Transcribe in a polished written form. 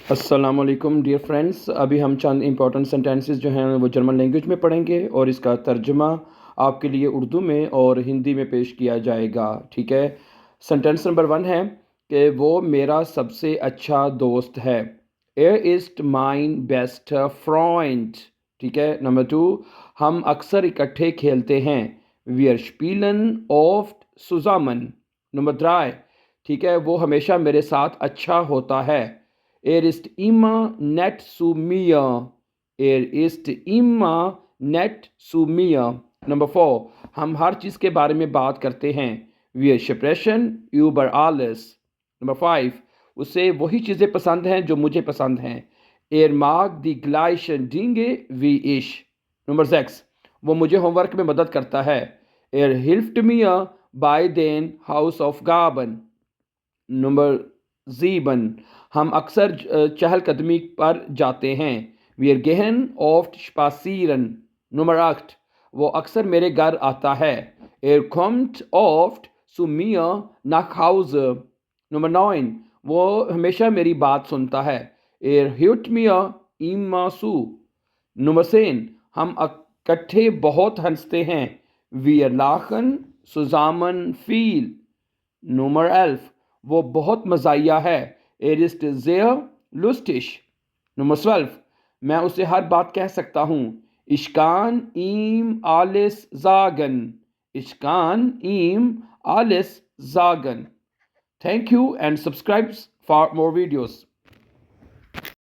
السلام علیکم dear friends, ابھی ہم چند امپورٹنٹ سینٹینسز جو ہیں وہ جرمن لینگویج میں پڑھیں گے اور اس کا ترجمہ آپ کے لیے اردو میں اور ہندی میں پیش کیا جائے گا. ٹھیک ہے. سینٹینس نمبر 1 ہے کہ وہ میرا سب سے اچھا دوست ہے. ist mein bester Freund. ٹھیک ہے. نمبر 2، ہم اکثر اکٹھے کھیلتے ہیں. wir spielen oft zusammen. Number 3، ٹھیک ہے، وہ ہمیشہ میرے ساتھ اچھا ہوتا ہے. ist immer nett zu mir. ist immer nett zu mir. Number 4، ہم ہر چیز کے بارے میں بات کرتے ہیں. wir sprechen über alles. Number 5، اسے وہی چیزیں پسند ہیں جو مجھے پسند ہیں. mag die gleichen Dinge wie ich. Number 6، وہ مجھے ہوم ورک میں مدد کرتا ہے. hilft mir bei den Hausaufgaben. Number 7، ہم اکثر چہل قدمی پر جاتے ہیں. wir gehen oft spazieren. Number 8، وہ اکثر میرے گھر آتا ہے. kommt oft zu mir nach Hause. Number 9، وہ ہمیشہ میری بات سنتا ہے. hört mir immer zu. Number 10، ہم اکٹھے بہت ہنستے ہیں. wir lachen zusammen viel. Number 11، وہ بہت مزاحیہ ہے. ist sehr lustig. نمبر 12، میں اسے ہر بات کہہ سکتا ہوں. ich kann ihm alles sagen. ich kann ihm alles sagen. Thank you and subscribe for more videos.